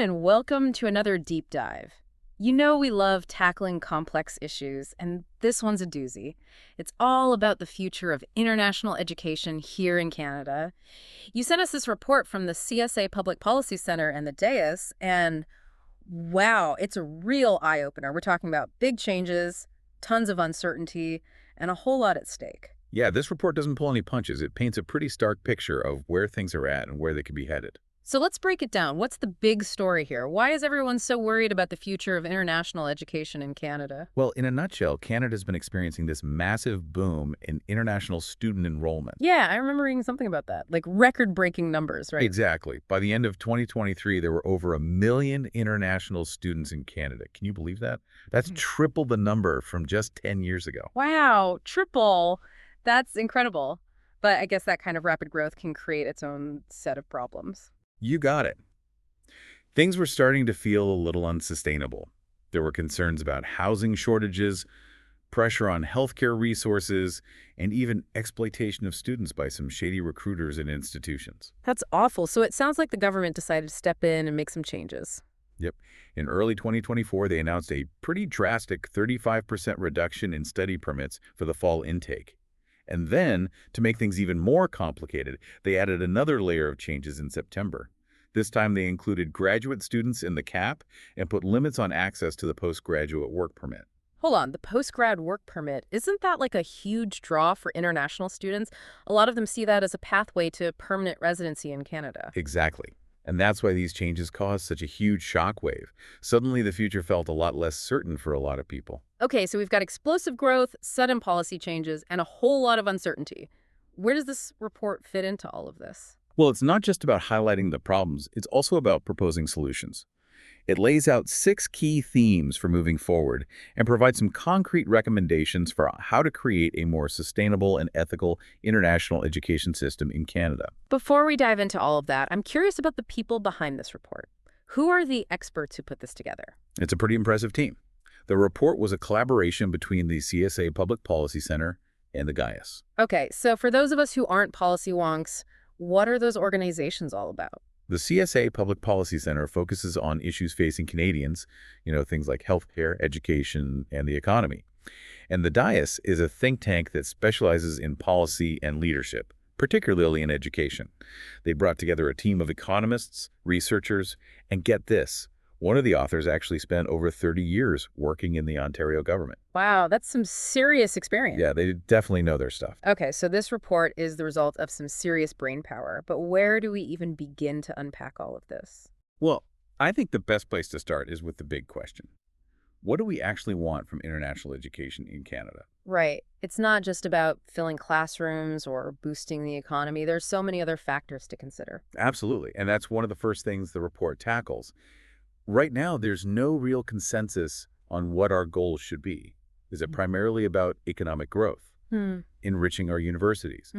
and welcome to another deep dive. You know we love tackling complex issues, and this one's a doozy. It's all about the future of international education here in Canada. You sent us this report from the CSA Public Policy Center and the Dais, and wow, it's a real eye-opener. We're talking about big changes, tons of uncertainty, and a whole lot at stake. Yeah, this report doesn't pull any punches. It paints a pretty stark picture of where things are at and where they could be headed. So let's break it down. What's the big story here? Why is everyone so worried about the future of international education in Canada? Well, in a nutshell, Canada's been experiencing this massive boom in international student enrollment. Yeah, I remember reading something about that, like record-breaking numbers, right? Exactly. By the end of 2023, there were over 1 million international students in Canada. Can you believe that? That's triple the number from just 10 years ago. Wow, triple. That's incredible. But I guess that kind of rapid growth can create its own set of problems. You got it. Things were starting to feel a little unsustainable. There were concerns about housing shortages, pressure on healthcare resources, and even exploitation of students by some shady recruiters and institutions. That's awful. So it sounds like the government decided to step in and make some changes. Yep. In early 2024, they announced a pretty drastic 35% reduction in study permits for the fall intake. And then, to make things even more complicated, they added another layer of changes in September. This time they included graduate students in the cap and put limits on access to the postgraduate work permit. Hold on, the postgrad work permit, isn't that like a huge draw for international students? A lot of them see that as a pathway to permanent residency in Canada. Exactly. And that's why these changes caused such a huge shockwave. Suddenly, the future felt a lot less certain for a lot of people. Okay, so we've got explosive growth, sudden policy changes, and a whole lot of uncertainty. Where does this report fit into all of this? Well, it's not just about highlighting the problems, it's also about proposing solutions. It lays out 6 key themes for moving forward and provides some concrete recommendations for how to create a more sustainable and ethical international education system in Canada. Before we dive into all of that, I'm curious about the people behind this report. Who are the experts who put this together? It's a pretty impressive team. The report was a collaboration between the CSA Public Policy Center and the Dais. Okay, so for those of us who aren't policy wonks, what are those organizations all about? The CSA Public Policy Center focuses on issues facing Canadians, things like healthcare, education, and the economy. And the Dais is a think tank that specializes in policy and leadership, particularly in education. They brought together a team of economists, researchers, and get this, one of the authors actually spent over 30 years working in the Ontario government. Wow, that's some serious experience. Yeah, they definitely know their stuff. Okay, so this report is the result of some serious brain power, but where do we even begin to unpack all of this? Well, I think the best place to start is with the big question. What do we actually want from international education in Canada? Right. It's not just about filling classrooms or boosting the economy. There's so many other factors to consider. Absolutely, and that's one of the first things the report tackles. Right now, there's no real consensus on what our goals should be. Is it primarily about economic growth, enriching our universities,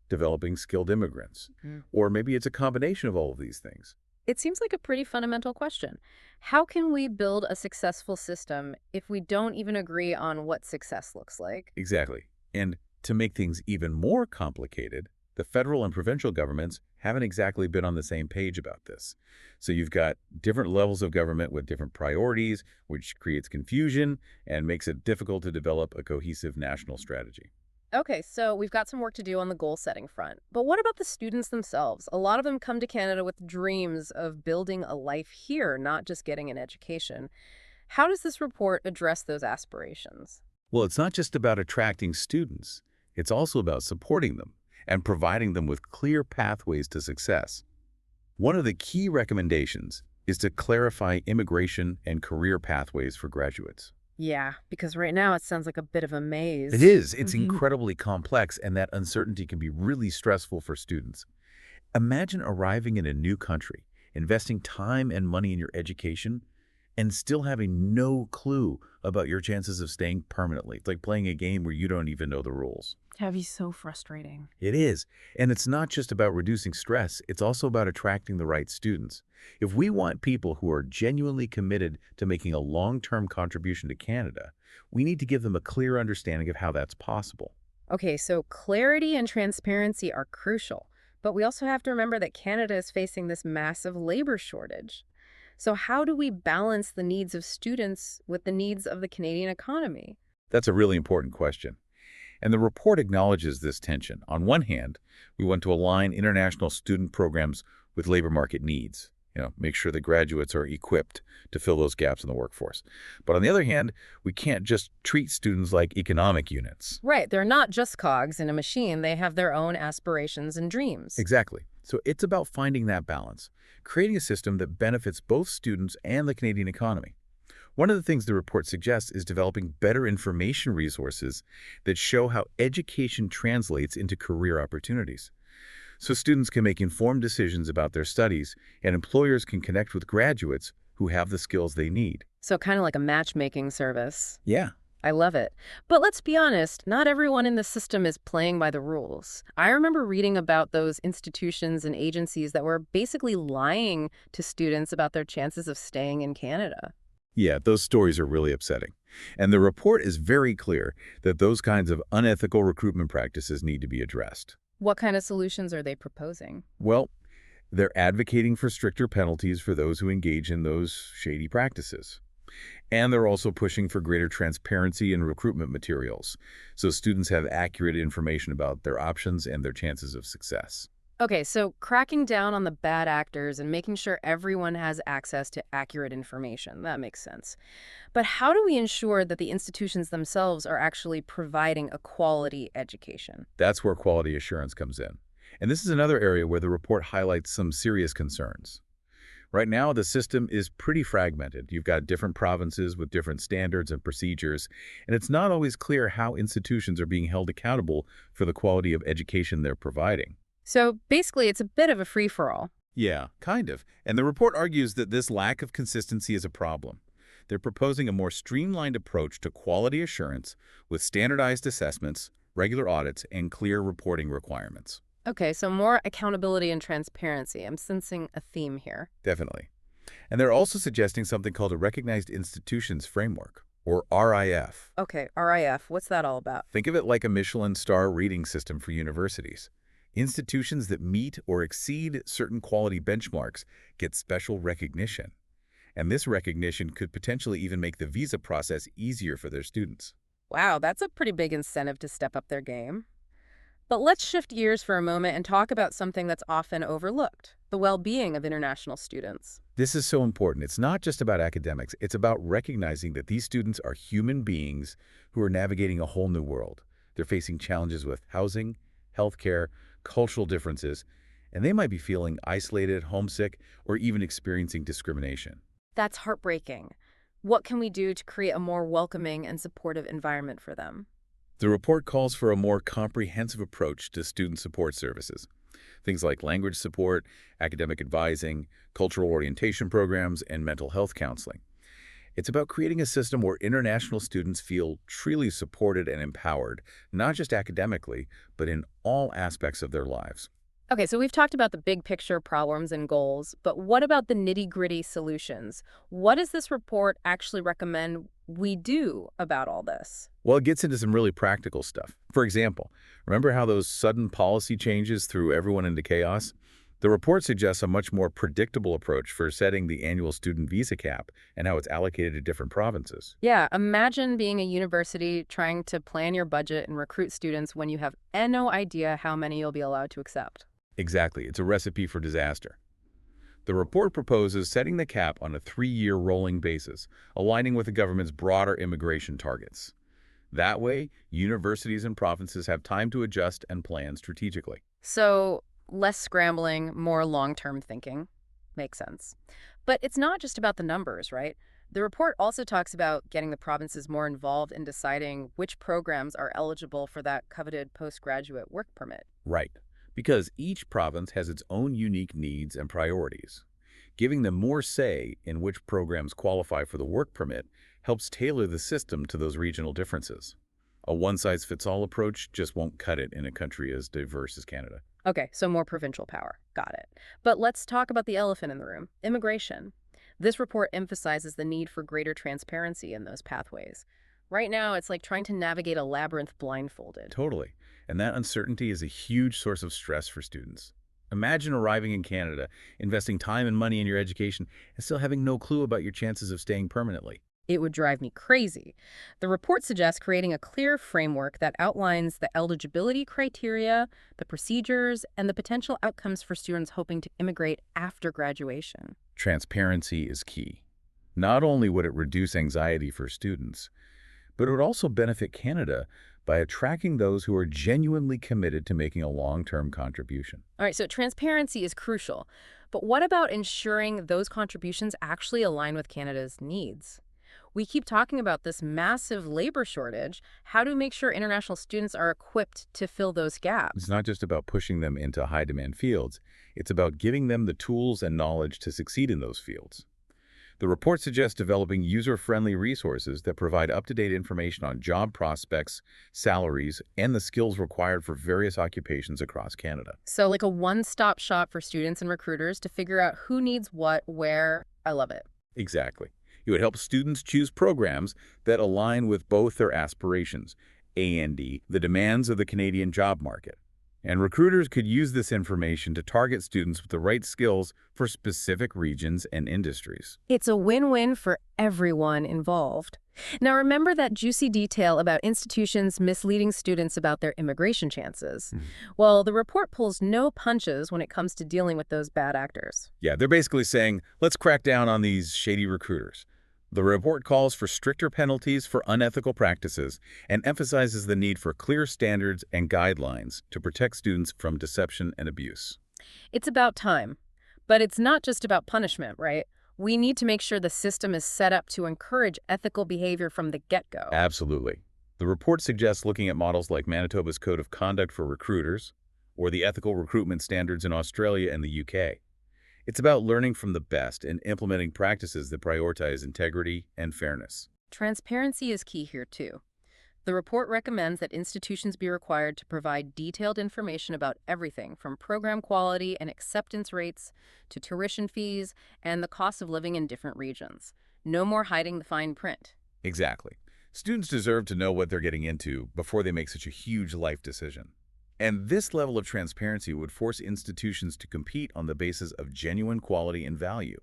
developing skilled immigrants, or maybe it's a combination of all of these things? It seems like a pretty fundamental question. How can we build a successful system if we don't even agree on what success looks like? Exactly. And to make things even more complicated, the federal and provincial governments haven't exactly been on the same page about this. So you've got different levels of government with different priorities, which creates confusion and makes it difficult to develop a cohesive national strategy. Okay, so we've got some work to do on the goal-setting front. But what about the students themselves? A lot of them come to Canada with dreams of building a life here, not just getting an education. How does this report address those aspirations? Well, it's not just about attracting students. It's also about supporting them and providing them with clear pathways to success. One of the key recommendations is to clarify immigration and career pathways for graduates. Yeah, because right now it sounds like a bit of a maze. It is. It's incredibly complex, and that uncertainty can be really stressful for students. Imagine arriving in a new country, investing time and money in your education, and still having no clue about your chances of staying permanently. It's like playing a game where you don't even know the rules. That'd be so frustrating. It is. And it's not just about reducing stress, it's also about attracting the right students. If we want people who are genuinely committed to making a long-term contribution to Canada, we need to give them a clear understanding of how that's possible. Okay, so clarity and transparency are crucial, but we also have to remember that Canada is facing this massive labor shortage. So how do we balance the needs of students with the needs of the Canadian economy? That's a really important question. And the report acknowledges this tension. On one hand, we want to align international student programs with labor market needs. Make sure that graduates are equipped to fill those gaps in the workforce. But on the other hand, we can't just treat students like economic units. Right, they're not just cogs in a machine. They have their own aspirations and dreams. Exactly. So it's about finding that balance, creating a system that benefits both students and the Canadian economy. One of the things the report suggests is developing better information resources that show how education translates into career opportunities. So students can make informed decisions about their studies, and employers can connect with graduates who have the skills they need. So kind of like a matchmaking service. Yeah. I love it. But let's be honest, not everyone in the system is playing by the rules. I remember reading about those institutions and agencies that were basically lying to students about their chances of staying in Canada. Yeah, those stories are really upsetting. And the report is very clear that those kinds of unethical recruitment practices need to be addressed. What kind of solutions are they proposing? Well, they're advocating for stricter penalties for those who engage in those shady practices. And they're also pushing for greater transparency in recruitment materials, so students have accurate information about their options and their chances of success. Okay, so cracking down on the bad actors and making sure everyone has access to accurate information. That makes sense. But how do we ensure that the institutions themselves are actually providing a quality education? That's where quality assurance comes in. And this is another area where the report highlights some serious concerns. Right now, the system is pretty fragmented. You've got different provinces with different standards and procedures, and it's not always clear how institutions are being held accountable for the quality of education they're providing. So basically, it's a bit of a free-for-all. Yeah, kind of. And the report argues that this lack of consistency is a problem. They're proposing a more streamlined approach to quality assurance with standardized assessments, regular audits, and clear reporting requirements. Okay, so more accountability and transparency. I'm sensing a theme here. Definitely. And they're also suggesting something called a Recognized Institutions Framework, or RIF. Okay, RIF, what's that all about? Think of it like a Michelin star rating system for universities. Institutions that meet or exceed certain quality benchmarks get special recognition. And this recognition could potentially even make the visa process easier for their students. Wow, that's a pretty big incentive to step up their game. But let's shift gears for a moment and talk about something that's often overlooked, the well-being of international students. This is so important. It's not just about academics. It's about recognizing that these students are human beings who are navigating a whole new world. They're facing challenges with housing, healthcare, cultural differences, and they might be feeling isolated, homesick, or even experiencing discrimination. That's heartbreaking. What can we do to create a more welcoming and supportive environment for them? The report calls for a more comprehensive approach to student support services. Things like language support, academic advising, cultural orientation programs, and mental health counseling. It's about creating a system where international students feel truly supported and empowered, not just academically, but in all aspects of their lives. Okay, so we've talked about the big picture problems and goals, but what about the nitty-gritty solutions? What does this report actually recommend we do about all this? Well, it gets into some really practical stuff. For example, remember how those sudden policy changes threw everyone into chaos? The report suggests a much more predictable approach for setting the annual student visa cap and how it's allocated to different provinces. Yeah, imagine being a university trying to plan your budget and recruit students when you have no idea how many you'll be allowed to accept. Exactly. It's a recipe for disaster. The report proposes setting the cap on a 3-year rolling basis, aligning with the government's broader immigration targets. That way, universities and provinces have time to adjust and plan strategically. So, less scrambling, more long-term thinking. Makes sense. But it's not just about the numbers, right? The report also talks about getting the provinces more involved in deciding which programs are eligible for that coveted postgraduate work permit. Right. Because each province has its own unique needs and priorities. Giving them more say in which programs qualify for the work permit helps tailor the system to those regional differences. A one-size-fits-all approach just won't cut it in a country as diverse as Canada. Okay, so more provincial power. Got it. But let's talk about the elephant in the room, immigration. This report emphasizes the need for greater transparency in those pathways. Right now, it's like trying to navigate a labyrinth blindfolded. Totally. And that uncertainty is a huge source of stress for students. Imagine arriving in Canada, investing time and money in your education, and still having no clue about your chances of staying permanently. It would drive me crazy. The report suggests creating a clear framework that outlines the eligibility criteria, the procedures, and the potential outcomes for students hoping to immigrate after graduation. Transparency is key. Not only would it reduce anxiety for students, but it would also benefit Canada by attracting those who are genuinely committed to making a long-term contribution. All right, so transparency is crucial. But what about ensuring those contributions actually align with Canada's needs? We keep talking about this massive labor shortage. How do we make sure international students are equipped to fill those It's gaps? not just about pushing them into high-demand fields. It's about giving them the tools and knowledge to succeed in those fields. The report suggests developing user-friendly resources that provide up-to-date information on job prospects, salaries, and the skills required for various occupations across Canada. So, like a one-stop shop for students and recruiters to figure out who needs what, where. I love it. Exactly. It would help students choose programs that align with both their aspirations and the demands of the Canadian job market. And recruiters could use this information to target students with the right skills for specific regions and industries. It's a win-win for everyone involved. Now, remember that juicy detail about institutions misleading students about their immigration chances. Mhm. Well, the report pulls no punches when it comes to dealing with those bad actors. Yeah, they're basically saying, let's crack down on these shady recruiters. The report calls for stricter penalties for unethical practices and emphasizes the need for clear standards and guidelines to protect students from deception and abuse. It's about time. But it's not just about punishment, right? We need to make sure the system is set up to encourage ethical behavior from the get-go. Absolutely. The report suggests looking at models like Manitoba's Code of Conduct for Recruiters or the ethical recruitment standards in Australia and the UK. It's about learning from the best and implementing practices that prioritize integrity and fairness. Transparency is key here, too. The report recommends that institutions be required to provide detailed information about everything from program quality and acceptance rates to tuition fees and the cost of living in different regions. No more hiding the fine print. Exactly. Students deserve to know what they're getting into before they make such a huge life decision. And this level of transparency would force institutions to compete on the basis of genuine quality and value,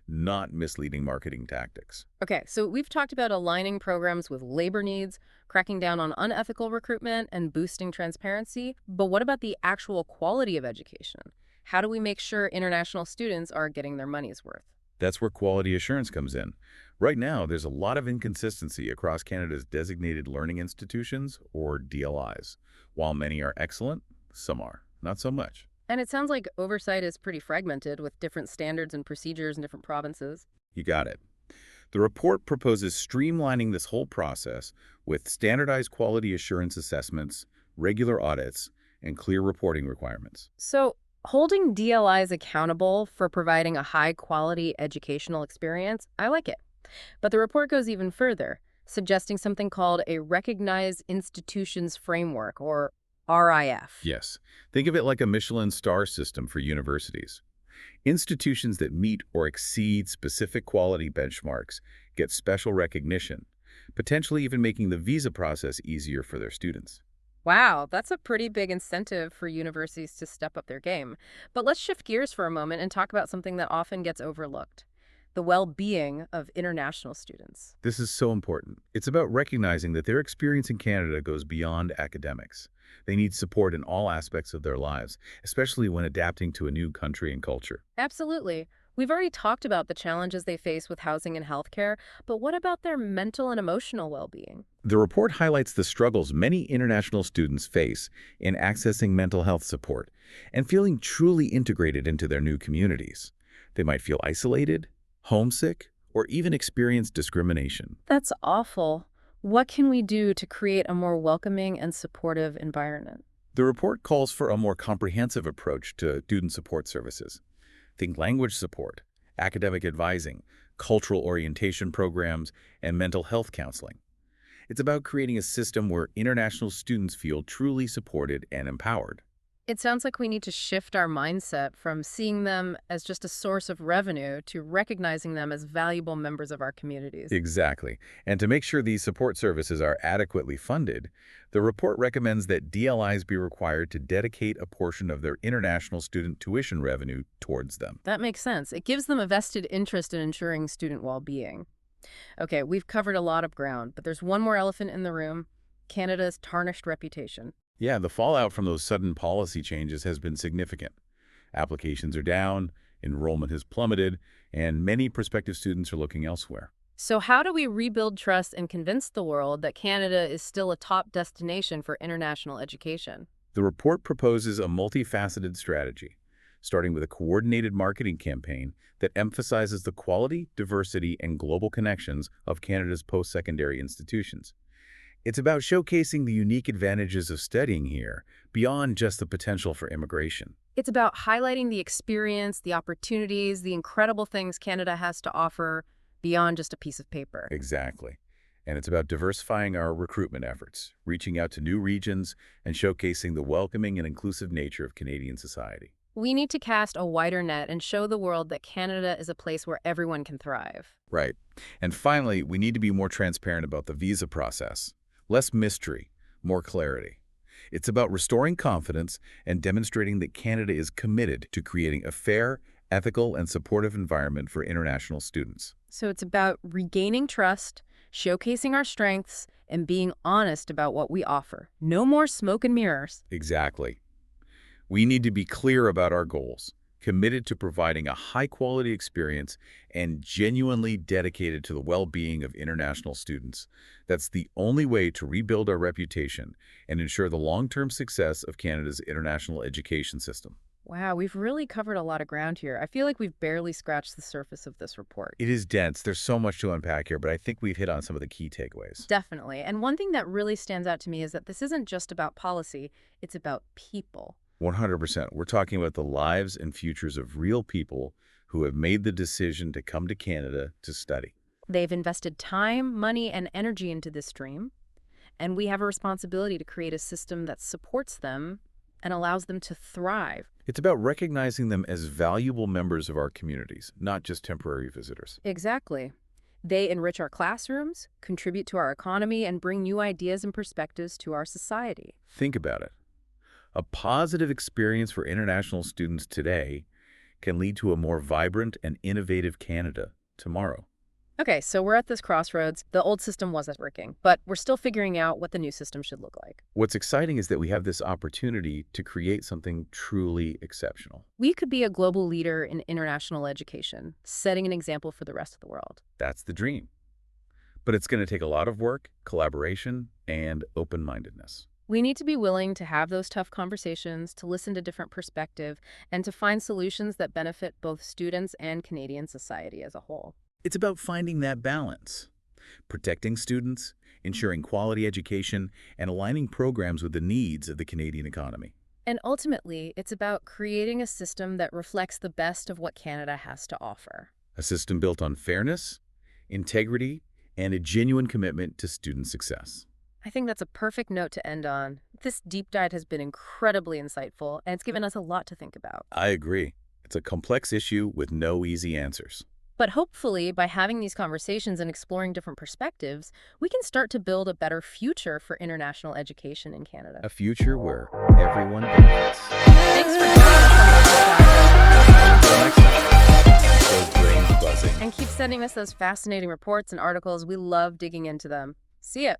not misleading marketing tactics. Okay, so we've talked about aligning programs with labor needs, cracking down on unethical recruitment, and boosting transparency. But what about the actual quality of education? How do we make sure international students are getting their money's worth? That's where quality assurance comes in. Right now, there's a lot of inconsistency across Canada's designated learning institutions, or DLIs. While many are excellent, some are not so much. And it sounds like oversight is pretty fragmented with different standards and procedures in different provinces. You got it. The report proposes streamlining this whole process with standardized quality assurance assessments, regular audits, and clear reporting requirements. So, holding DLIs accountable for providing a high-quality educational experience, I like it. But the report goes even further, suggesting something called a Recognized Institutions Framework, or RIF. Yes, think of it like a Michelin star system for universities. Institutions that meet or exceed specific quality benchmarks get special recognition, potentially even making the visa process easier for their students. Wow, that's a pretty big incentive for universities to step up their game. But let's shift gears for a moment and talk about something that often gets overlooked: the well-being of international students. This is so important. It's about recognizing that their experience in Canada goes beyond academics. They need support in all aspects of their lives, especially when adapting to a new country and culture. Absolutely. We've already talked about the challenges they face with housing and healthcare, but what about their mental and emotional well-being? The report highlights the struggles many international students face in accessing mental health support and feeling truly integrated into their new communities. They might feel isolated, homesick, or even experience discrimination. That's awful. What can we do to create a more welcoming and supportive environment? The report calls for a more comprehensive approach to student support services. Think language support, academic advising, cultural orientation programs, and mental health counseling. It's about creating a system where international students feel truly supported and empowered. It sounds like we need to shift our mindset from seeing them as just a source of revenue to recognizing them as valuable members of our communities. Exactly. And to make sure these support services are adequately funded, the report recommends that DLIs be required to dedicate a portion of their international student tuition revenue towards them. That makes sense. It gives them a vested interest in ensuring student well-being. Okay, we've covered a lot of ground, but there's one more elephant in the room: Canada's tarnished reputation. Yeah, the fallout from those sudden policy changes has been significant. Applications are down, enrollment has plummeted, and many prospective students are looking elsewhere. So how do we rebuild trust and convince the world that Canada is still a top destination for international education? The report proposes a multifaceted strategy, starting with a coordinated marketing campaign that emphasizes the quality, diversity, and global connections of Canada's post-secondary institutions. It's about showcasing the unique advantages of studying here, beyond just the potential for immigration. It's about highlighting the experience, the opportunities, the incredible things Canada has to offer beyond just a piece of paper. Exactly. And it's about diversifying our recruitment efforts, reaching out to new regions, and showcasing the welcoming and inclusive nature of Canadian society. We need to cast a wider net and show the world that Canada is a place where everyone can thrive. Right. And finally, we need to be more transparent about the visa process. Less mystery, more clarity. It's about restoring confidence and demonstrating that Canada is committed to creating a fair, ethical, and supportive environment for international students. So it's about regaining trust, showcasing our strengths, and being honest about what we offer. No more smoke and mirrors. Exactly. We need to be clear about our goals, committed to providing a high-quality experience, and genuinely dedicated to the well-being of international students. That's the only way to rebuild our reputation and ensure the long-term success of Canada's international education system. Wow, we've really covered a lot of ground here. I feel like we've barely scratched the surface of this report. It is dense. There's so much to unpack here, but I think we've hit on some of the key takeaways. Definitely. And one thing that really stands out to me is that this isn't just about policy, it's about people. 100%. We're talking about the lives and futures of real people who have made the decision to come to Canada to study. They've invested time, money, and energy into this dream, and we have a responsibility to create a system that supports them and allows them to thrive. It's about recognizing them as valuable members of our communities, not just temporary visitors. Exactly. They enrich our classrooms, contribute to our economy, and bring new ideas and perspectives to our society. Think about it. A positive experience for international students today can lead to a more vibrant and innovative Canada tomorrow. Okay, so we're at this crossroads. The old system wasn't working, but we're still figuring out what the new system should look like. What's exciting is that we have this opportunity to create something truly exceptional. We could be a global leader in international education, setting an example for the rest of the world. That's the dream. But it's going to take a lot of work, collaboration, and open-mindedness. We need to be willing to have those tough conversations, to listen to different perspectives, and to find solutions that benefit both students and Canadian society as a whole. It's about finding that balance, protecting students, ensuring quality education, and aligning programs with the needs of the Canadian economy. And ultimately, it's about creating a system that reflects the best of what Canada has to offer. A system built on fairness, integrity, and a genuine commitment to student success. I think that's a perfect note to end on. This deep dive has been incredibly insightful, and it's given us a lot to think about. I agree. It's a complex issue with no easy answers. But hopefully, by having these conversations and exploring different perspectives, we can start to build a better future for international education in Canada. A future where everyone benefits. Thanks for joining us on this Until next time, those brains buzzing. and keep sending us those fascinating reports and articles. We love digging into them. See ya.